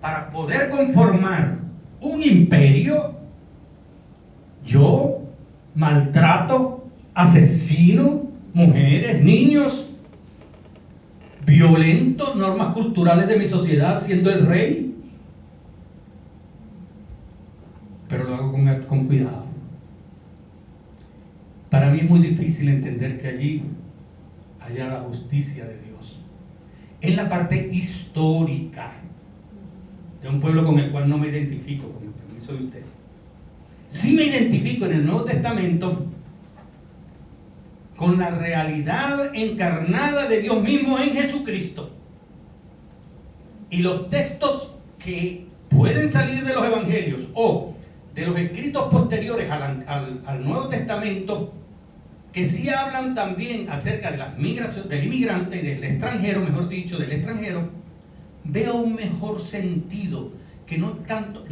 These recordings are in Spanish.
para poder conformar un imperio, yo maltrato, asesino mujeres, niños, violento normas culturales de mi sociedad siendo el rey, pero lo hago con cuidado. Para mí es muy difícil entender que allí haya la justicia de Dios. En la parte histórica de un pueblo con el cual no me identifico, con el permiso de usted. Sí me identifico en el Nuevo Testamento con la realidad encarnada de Dios mismo en Jesucristo. Y los textos que pueden salir de los evangelios o de los escritos posteriores al Nuevo Testamento, que sí hablan también acerca de las migraciones del inmigrante y del extranjero, mejor dicho, del extranjero, veo un mejor sentido, que no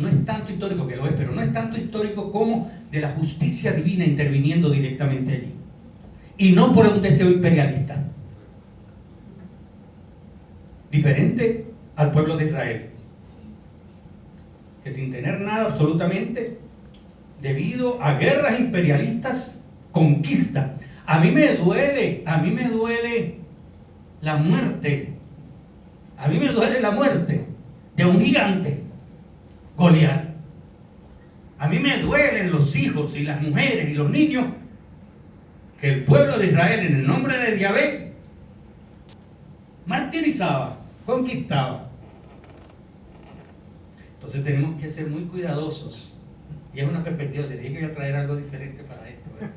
es tanto histórico, que lo es, pero no es tanto histórico como de la justicia divina interviniendo directamente allí. Y no por un deseo imperialista. Diferente al pueblo de Israel, que sin tener nada absolutamente, debido a guerras imperialistas, conquista. A mí me duele la muerte. A mí me duele la muerte de un gigante, Goliat. A mí me duelen los hijos y las mujeres y los niños que el pueblo de Israel, en el nombre de Yahvé, martirizaba, conquistaba. Entonces tenemos que ser muy cuidadosos. Y es una perspectiva, les dije que voy a traer algo diferente para esto, ¿verdad?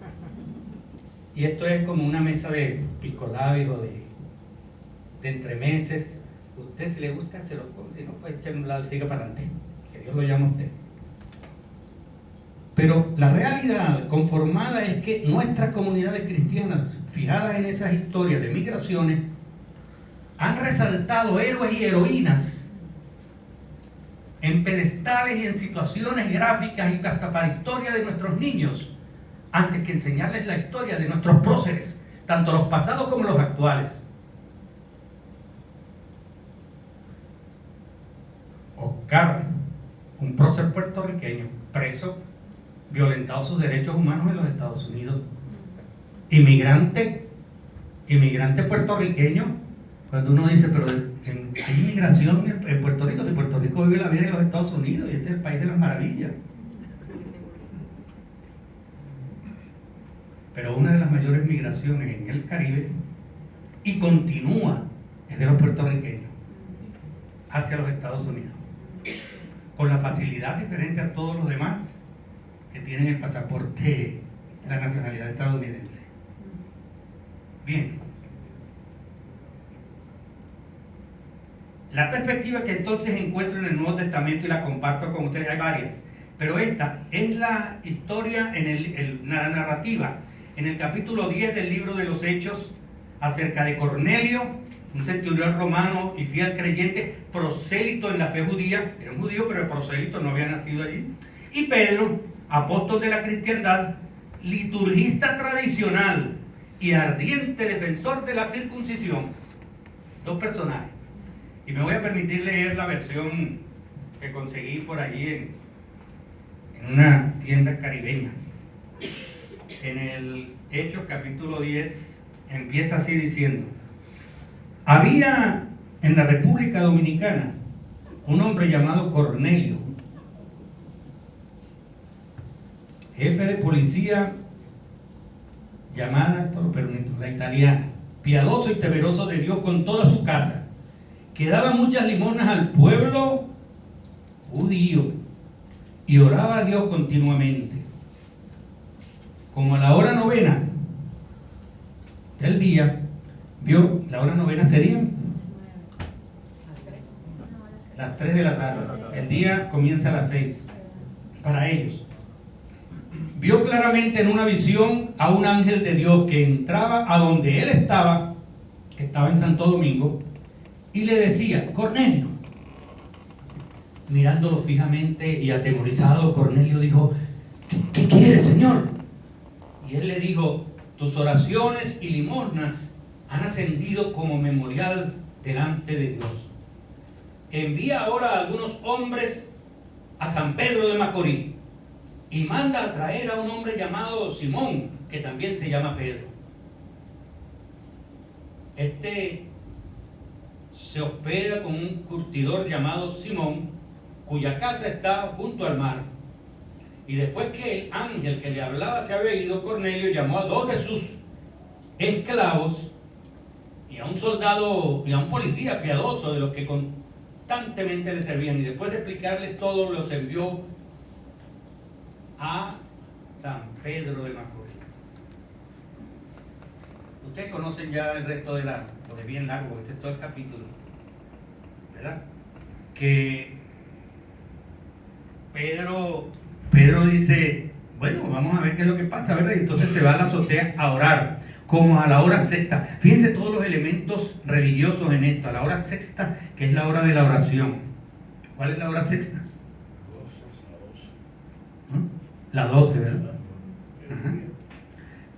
Y esto es como una mesa de piscolabio o de entremeses. Usted, si le gusta, se lo come, si no, pues echarle un lado y siga para adelante. Que Dios lo llame a usted. Pero la realidad conformada es que nuestras comunidades cristianas, fijadas en esas historias de migraciones, han resaltado héroes y heroínas en pedestales y en situaciones gráficas y hasta para historia de nuestros niños, antes que enseñarles la historia de nuestros próceres, tanto los pasados como los actuales. Oscar, un prócer puertorriqueño, preso, violentado sus derechos humanos en los Estados Unidos. Inmigrante puertorriqueño. Cuando uno dice, pero hay inmigración en Puerto Rico, de Puerto Rico vive la vida de los Estados Unidos y ese es el país de las maravillas. Pero una de las mayores migraciones en el Caribe, y continúa, es de los puertorriqueños hacia los Estados Unidos, con la facilidad diferente a todos los demás que tienen el pasaporte, la nacionalidad estadounidense. Bien. La perspectiva que entonces encuentro en el Nuevo Testamento y la comparto con ustedes, hay varias, pero esta es la historia, la narrativa, en el capítulo 10 del libro de los Hechos, acerca de Cornelio, un centurión romano y fiel creyente, prosélito en la fe judía, era un judío pero el prosélito no había nacido allí, y Pedro, apóstol de la cristiandad, liturgista tradicional y ardiente defensor de la circuncisión. Dos personajes. Y me voy a permitir leer la versión que conseguí por allí en una tienda caribeña. En el Hechos capítulo 10 empieza así diciendo: había en la República Dominicana un hombre llamado Cornelio, jefe de policía llamada, esto lo permito, la italiana, piadoso y temeroso de Dios con toda su casa, que daba muchas limosnas al pueblo judío y oraba a Dios continuamente. Como a la hora novena del día, vio, la hora novena serían las 3 de la tarde, el día comienza a las 6 para ellos. Vio claramente en una visión a un ángel de Dios que entraba a donde él estaba en Santo Domingo, y le decía: Cornelio. Mirándolo fijamente y atemorizado, Cornelio dijo: ¿Qué quiere, Señor? Y él le dijo: tus oraciones y limosnas han ascendido como memorial delante de Dios. envía ahora a algunos hombres a San Pedro de Macorís y manda a traer a un hombre llamado Simón, que también se llama Pedro. Este se hospeda con un curtidor llamado Simón, cuya casa está junto al mar. Y después que el ángel que le hablaba se había ido, Cornelio llamó a 2 de sus esclavos y a un soldado y a un policía piadoso de los que constantemente le servían, y después de explicarles todo los envió a San Pedro de Macorís. Ustedes conocen ya el resto de porque es bien largo, este es todo el capítulo, ¿verdad? Que Pedro dice, bueno, vamos a ver qué es lo que pasa, ¿verdad? Y entonces se va a la azotea a orar, como a la hora sexta. Fíjense todos los elementos religiosos en esto, a la hora sexta, que es la hora de la oración. ¿Cuál es la hora sexta? La 12, ¿verdad? Ajá.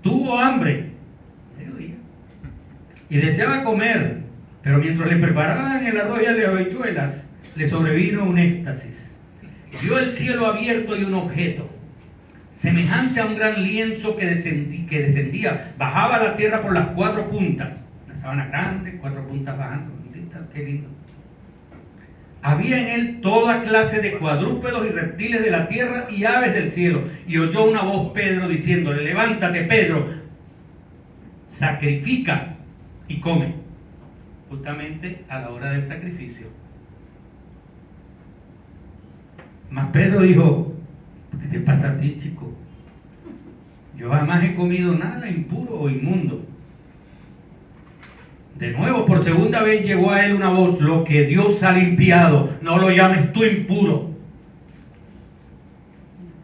Tuvo hambre y deseaba comer, pero mientras le preparaban el arroz y las habichuelas, le sobrevino un éxtasis. Vio el cielo abierto y un objeto semejante a un gran lienzo que descendía, bajaba a la tierra por las 4 puntas. Una sábana grande, 4 puntas bajando. Qué lindo. Había en él toda clase de cuadrúpedos y reptiles de la tierra y aves del cielo. Y oyó una voz Pedro diciéndole: levántate, Pedro, sacrifica y come. Justamente a la hora del sacrificio. Mas Pedro dijo: ¿qué te pasa a ti, chico? Yo jamás he comido nada impuro o inmundo. De nuevo, por segunda vez llegó a él una voz: lo que Dios ha limpiado, no lo llames tú impuro.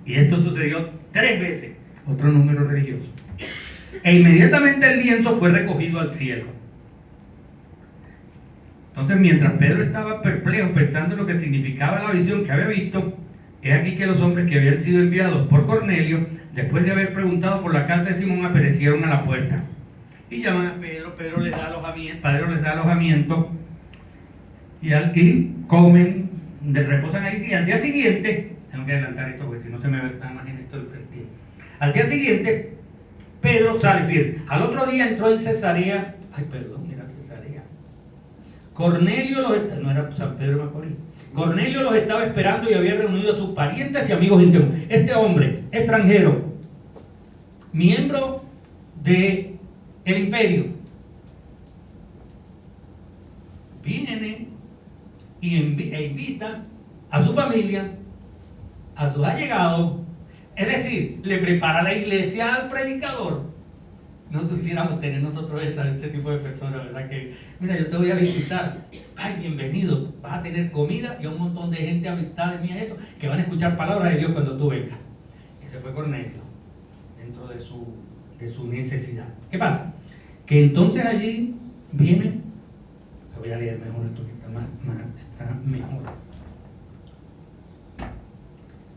Y esto sucedió 3 veces, otro número religioso. E inmediatamente el lienzo fue recogido al cielo. Entonces, mientras Pedro estaba perplejo pensando en lo que significaba la visión que había visto, he aquí que los hombres que habían sido enviados por Cornelio, después de haber preguntado por la casa de Simón, aparecieron a la puerta. Y llaman a Pedro, Pedro les da alojamiento, y comen, reposan ahí, y al día siguiente, tengo que adelantar esto porque si no se me va más en esto el tiempo. Al día siguiente, Pedro sale, fíjense, al otro día entró en Cesarea, era Cesarea. Cornelio no era San Pedro de Macorís. Cornelio los estaba esperando y había reunido a sus parientes y amigos íntimos. Este hombre, extranjero, miembro del imperio, viene e invita a su familia, a sus allegados, es decir, le prepara la iglesia al predicador. No quisiéramos tener nosotros ese tipo de personas, ¿verdad? Que, mira, yo te voy a visitar, ay, bienvenido, vas a tener comida y un montón de gente, amistades mías, que van a escuchar palabras de Dios cuando tú vengas. Ese fue Cornelio, dentro de su necesidad. ¿Qué pasa? Que entonces allí viene, lo voy a leer mejor, esto que está mejor.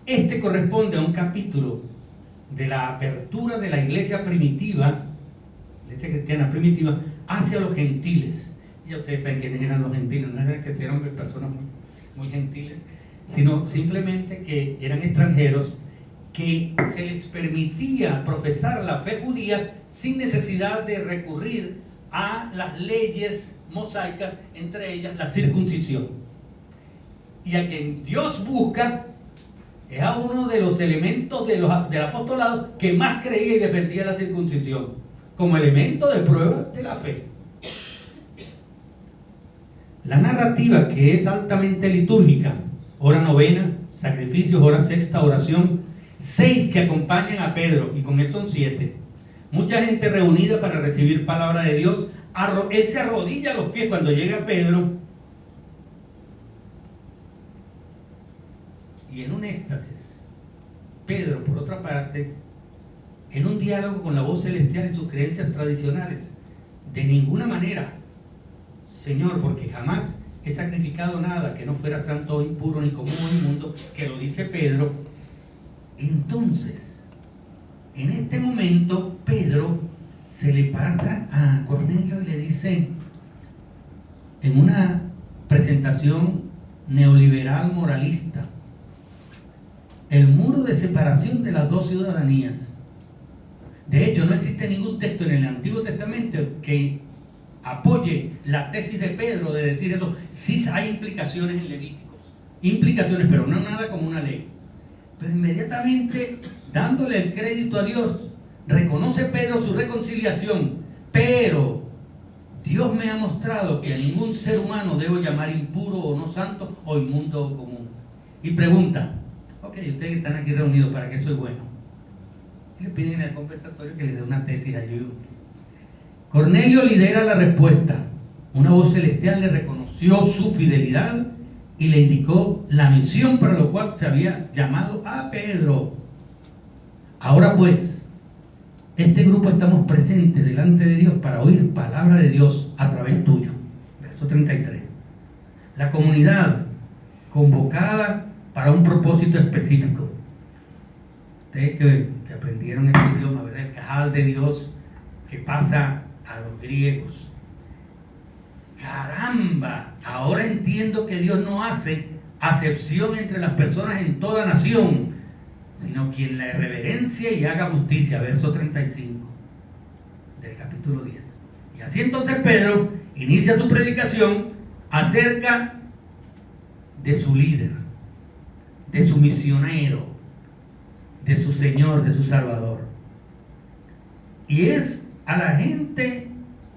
Este corresponde a un capítulo de la apertura de la iglesia primitiva, iglesia cristiana primitiva, hacia los gentiles. Ya ustedes saben quiénes eran los gentiles, no eran que eran personas muy gentiles, sino simplemente que eran extranjeros que se les permitía profesar la fe judía sin necesidad de recurrir a las leyes mosaicas, entre ellas la circuncisión. Y a quien Dios busca es a uno de los elementos del apostolado que más creía y defendía la circuncisión como elemento de prueba de la fe. La narrativa, que es altamente litúrgica, hora novena, sacrificios, hora sexta, oración, 6 que acompañan a Pedro, y con él son 7. Mucha gente reunida para recibir palabra de Dios. Él se arrodilla a los pies cuando llega Pedro, y en un éxtasis, Pedro, por otra parte, en un diálogo con la voz celestial y sus creencias tradicionales: de ninguna manera, Señor, porque jamás he sacrificado nada que no fuera santo o impuro, ni común o inmundo, que lo dice Pedro. Entonces, en este momento, Pedro se le para a Cornelio y le dice, en una presentación neoliberal moralista, el muro de separación de las dos ciudadanías. De hecho, no existe ningún texto en el Antiguo Testamento que apoye la tesis de Pedro de decir eso. Sí hay implicaciones en Levíticos, implicaciones, pero no nada como una ley. Pero inmediatamente, dándole el crédito a Dios, reconoce Pedro su reconciliación, pero Dios me ha mostrado que a ningún ser humano debo llamar impuro o no santo o inmundo o común. Y pregunta, ok, ustedes están aquí reunidos, ¿para qué soy bueno? Y le piden en el conversatorio que le dé una tesis allí. Cornelio lidera la respuesta. Una voz celestial le reconoció su fidelidad y le indicó la misión para la cual se había llamado a Pedro. Ahora pues, este grupo estamos presentes delante de Dios para oír palabra de Dios a través tuyo. Verso 33. La comunidad convocada para un propósito específico. Ustedes que aprendieron este idioma, ¿verdad? El cajal de Dios que pasa a los griegos. Caramba, ahora entiendo que Dios no hace acepción entre las personas en toda nación, sino quien la reverencia y haga justicia. Verso 35 del capítulo 10. Y así entonces Pedro inicia su predicación acerca de su líder, de su misionero, de su Señor, de su Salvador. Y es a la gente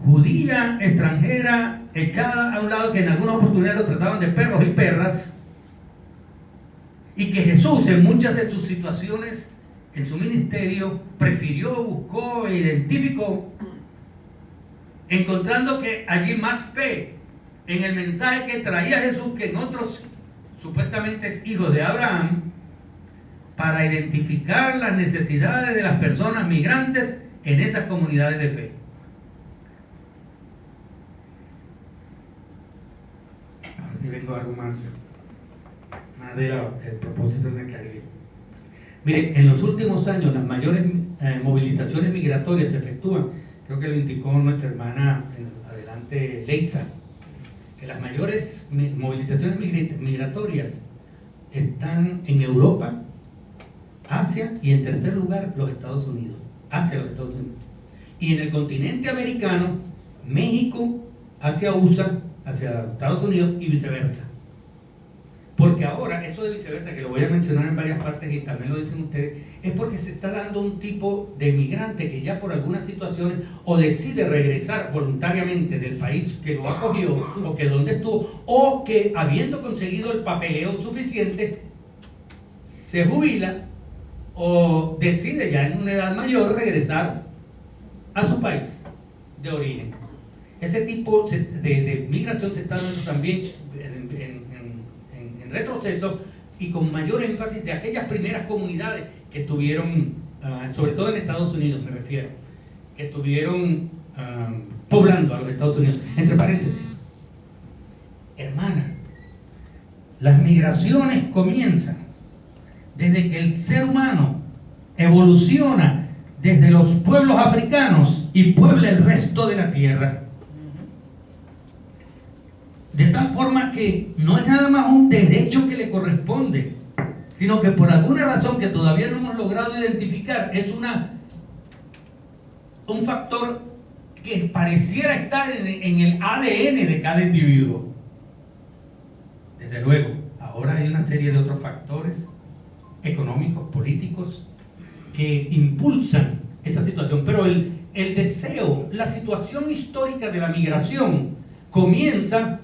judía, extranjera, echada a un lado, que en algunas oportunidades lo trataban de perros y perras, y que Jesús en muchas de sus situaciones en su ministerio prefirió, buscó e identificó, encontrando que allí más fe en el mensaje que traía Jesús que en otros supuestamente hijos de Abraham, para identificar las necesidades de las personas migrantes en esas comunidades de fe. Ahora sí vengo a algo más del propósito en el Caribe. Mire, en los últimos años las mayores movilizaciones migratorias se efectúan, creo que lo indicó nuestra hermana adelante, Leisa, que las mayores movilizaciones migratorias están en Europa, Asia y en tercer lugar los Estados Unidos, hacia los Estados Unidos. Y en el continente americano, México hacia USA, hacia Estados Unidos y viceversa. Porque ahora, eso de viceversa, que lo voy a mencionar en varias partes y también lo dicen ustedes, es porque se está dando un tipo de migrante que ya por algunas situaciones o decide regresar voluntariamente del país que lo acogió o que donde estuvo, o que habiendo conseguido el papeleo suficiente se jubila o decide ya en una edad mayor regresar a su país de origen. Ese tipo de migración se está dando también en retroceso y con mayor énfasis de aquellas primeras comunidades que estuvieron, sobre todo en Estados Unidos me refiero, que estuvieron poblando a los Estados Unidos. Entre paréntesis, hermana, las migraciones comienzan desde que el ser humano evoluciona desde los pueblos africanos y puebla el resto de la tierra. De tal forma que no es nada más un derecho que le corresponde, sino que por alguna razón que todavía no hemos logrado identificar, es un factor que pareciera estar en el ADN de cada individuo. Desde luego, ahora hay una serie de otros factores económicos, políticos, que impulsan esa situación, pero el deseo, la situación histórica de la migración comienza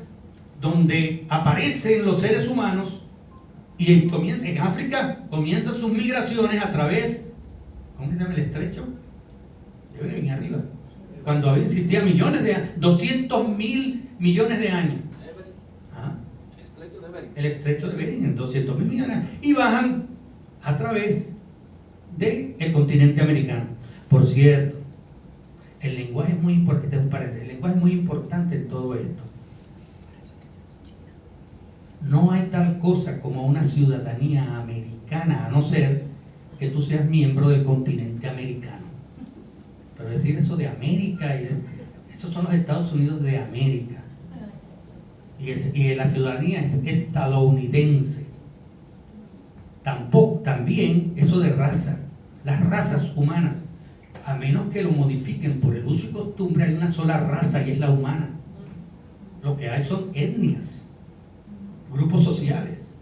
donde aparecen los seres humanos y en África comienzan sus migraciones a través, ¿cómo se llama el estrecho? Debe venir arriba. Cuando existía millones de años, 200.000 millones de años. El estrecho de Bering, en 200.000 millones de años. Y bajan a través del continente americano. Por cierto, el lenguaje es muy importante, el lenguaje es muy importante en todo esto. No hay tal cosa como una ciudadanía americana, a no ser que tú seas miembro del continente americano. Pero decir eso de América, esos son los Estados Unidos de América. y la ciudadanía estadounidense. Tampoco, también eso de raza, las razas humanas, a menos que lo modifiquen por el uso y costumbre, hay una sola raza y es la humana. Lo que hay son etnias, grupos sociales.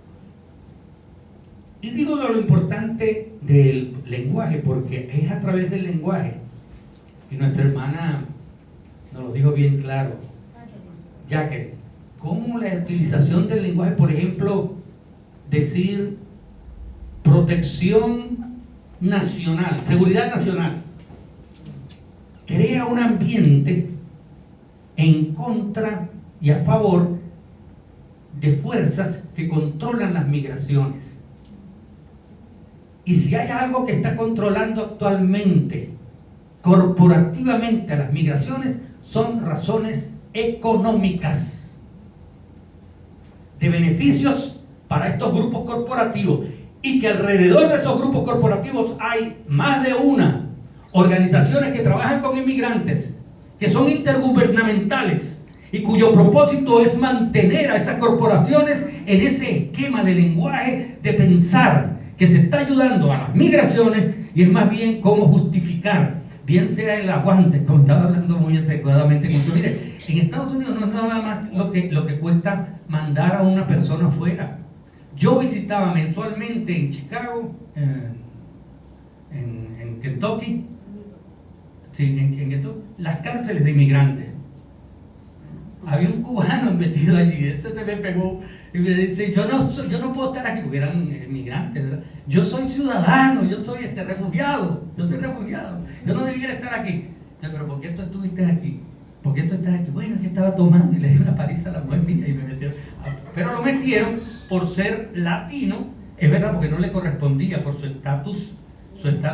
Y digo lo importante del lenguaje, porque es a través del lenguaje, y nuestra hermana nos lo dijo bien claro, Jacqueline, cómo la utilización del lenguaje, por ejemplo, decir protección nacional, seguridad nacional, crea un ambiente en contra y a favor de fuerzas que controlan las migraciones. Y si hay algo que está controlando actualmente corporativamente a las migraciones, son razones económicas, de beneficios para estos grupos corporativos, y que alrededor de esos grupos corporativos hay más de una organizaciones que trabajan con inmigrantes, que son intergubernamentales y cuyo propósito es mantener a esas corporaciones en ese esquema de lenguaje de pensar que se está ayudando a las migraciones, y es más bien cómo justificar, bien sea el aguante, como estaba hablando muy adecuadamente con usted. Mire, en Estados Unidos no es nada más lo que cuesta mandar a una persona afuera. Yo visitaba mensualmente en Chicago, en Kentucky, sí, en Kentucky, las cárceles de inmigrantes. Había un cubano metido allí, ese se me pegó y me dice, yo no puedo estar aquí, porque eran inmigrantes, ¿verdad? Yo soy ciudadano, yo soy refugiado, yo no debiera estar aquí. Yo, pero ¿por qué tú estuviste aquí? ¿Por qué tú estás aquí? Bueno, es que estaba tomando y le di una paliza a la mujer mía y me metieron. Pero lo metieron por ser latino, es verdad, porque no le correspondía por su estatus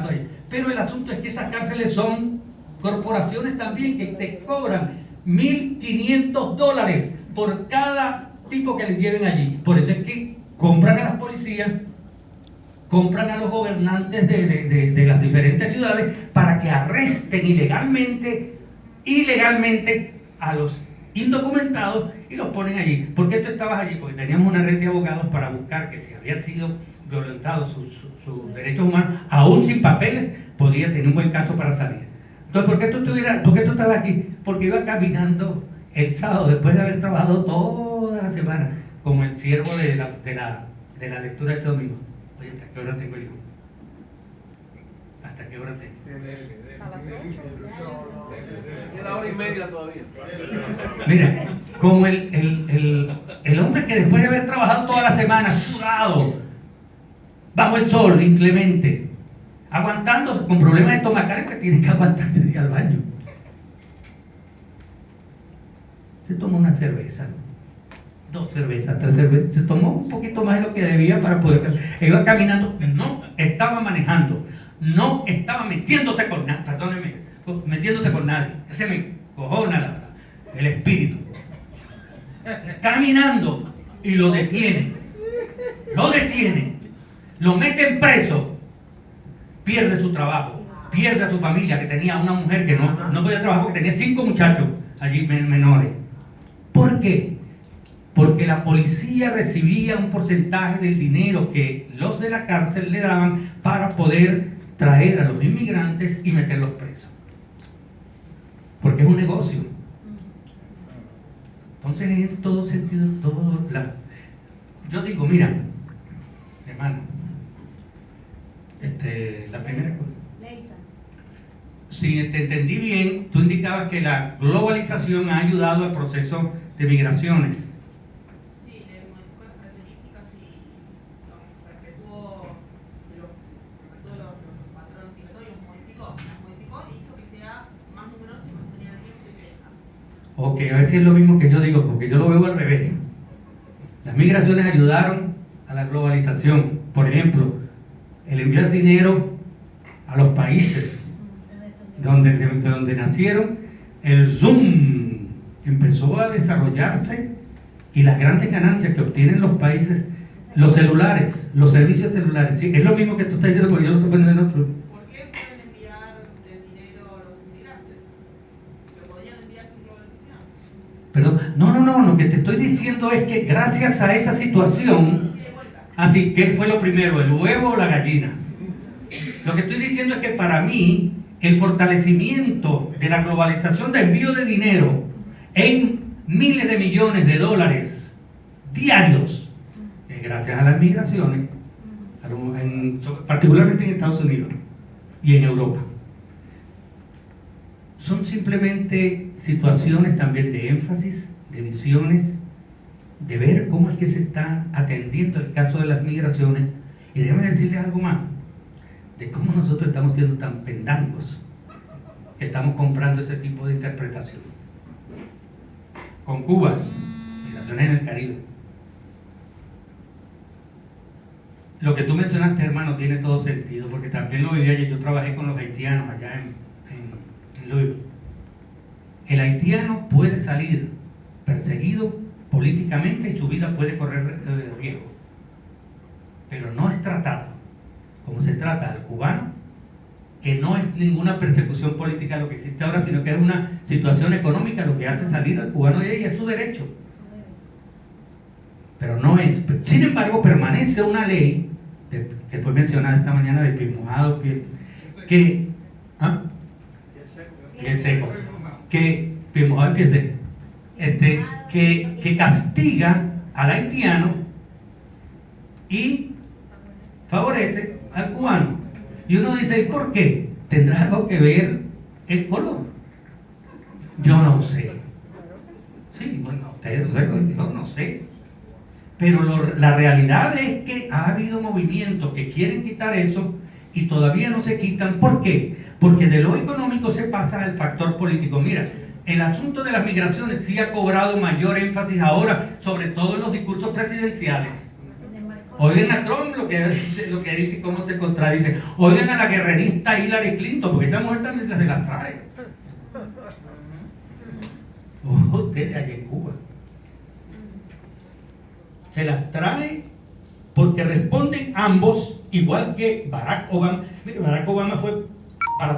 ahí. Pero el asunto es que esas cárceles son corporaciones también que te cobran $1,500 por cada tipo que les lleven allí. Por eso es que compran a las policías, compran a los gobernantes de las diferentes ciudades para que arresten ilegalmente a los indocumentados y los ponen allí. ¿Por qué tú estabas allí? Porque teníamos una red de abogados para buscar que si había sido violentado sus derechos humanos, aún sin papeles, podía tener un buen caso para salir. Entonces, ¿por qué tú estabas aquí? Porque iba caminando el sábado, después de haber trabajado toda la semana, como el siervo de la lectura de este domingo. Oye, ¿hasta qué hora tengo yo? ¿Hasta qué hora tengo? A las 8. Queda hora y media todavía. Mira, como el hombre que después de haber trabajado toda la semana, sudado, bajo el sol inclemente, aguantándose con problemas estomacales, que tiene que aguantarse de ir al baño, se tomó una cerveza, 2 cervezas, 3 cervezas, se tomó un poquito más de lo que debía para poder. Iba caminando, no estaba manejando, no estaba metiéndose con nadie, perdónenme, metiéndose con nadie. Ese me cojona el espíritu. Caminando y lo detienen, lo meten preso, pierde su trabajo, pierde a su familia, que tenía una mujer que no podía trabajar porque tenía 5 muchachos allí menores. ¿Por qué? Porque la policía recibía un porcentaje del dinero que los de la cárcel le daban para poder traer a los inmigrantes y meterlos presos. Porque es un negocio. Entonces, en todo sentido, yo digo, mira, hermano, la primera cosa. Si te entendí bien, tú indicabas que la globalización ha ayudado al proceso de migraciones. Sí, modificó las características y perpetuó los patrones migratorios, modificó e hizo que sea más numeroso y más sostenible el tiempo que crezca. Ok, a ver si es lo mismo que yo digo, porque yo lo veo al revés. Las migraciones ayudaron a la globalización. Por ejemplo, el enviar dinero a los países donde nacieron, el Zoom empezó a desarrollarse, y las grandes ganancias que obtienen los países, los celulares, los servicios celulares, ¿sí? Es lo mismo que tú estás diciendo, porque yo lo estoy poniendo en otro. ¿Por qué pueden enviar el dinero a los inmigrantes? ¿Lo podrían enviar sin globalización? Perdón, no, No, lo que te estoy diciendo es que gracias a esa situación, así que fue lo primero, el huevo o la gallina. Lo que estoy diciendo es que para mí el fortalecimiento de la globalización de envío de dinero en miles de millones de dólares diarios, gracias a las migraciones, particularmente en Estados Unidos y en Europa, son simplemente situaciones también de énfasis, de visiones, de ver cómo es que se está atendiendo el caso de las migraciones. Y déjenme decirles algo más, de cómo nosotros estamos siendo tan pendangos que estamos comprando ese tipo de interpretación. Con Cuba, migraciones en el Caribe. Lo que tú mencionaste, hermano, tiene todo sentido, porque también lo viví ayer. Yo trabajé con los haitianos allá en Louisville. El haitiano puede salir perseguido políticamente y su vida puede correr riesgo, pero no es tratado como se trata al cubano, que no es ninguna persecución política lo que existe ahora, sino que es una situación económica lo que hace salir al cubano de ella, es su derecho. Pero no es. Sin embargo, permanece una ley que fue mencionada esta mañana de pies mojados, que ¿ah? Pie seco, que pies mojados, pie seco, que castiga al haitiano y favorece al cubano. Y uno dice, ¿y por qué? ¿Tendrá algo que ver el color? Yo no sé. Sí, bueno, ustedes yo no sé. Pero la realidad es que ha habido movimientos que quieren quitar eso y todavía no se quitan. ¿Por qué? Porque de lo económico se pasa al factor político. Mira, el asunto de las migraciones sí ha cobrado mayor énfasis ahora, sobre todo en los discursos presidenciales. Oigan a Trump lo que dice, cómo se contradice. Oigan a la guerrerista Hillary Clinton, porque esa mujer también se las trae. Ustedes allá en Cuba. Se las trae porque responden ambos, igual que Barack Obama. Mire, Barack Obama fue para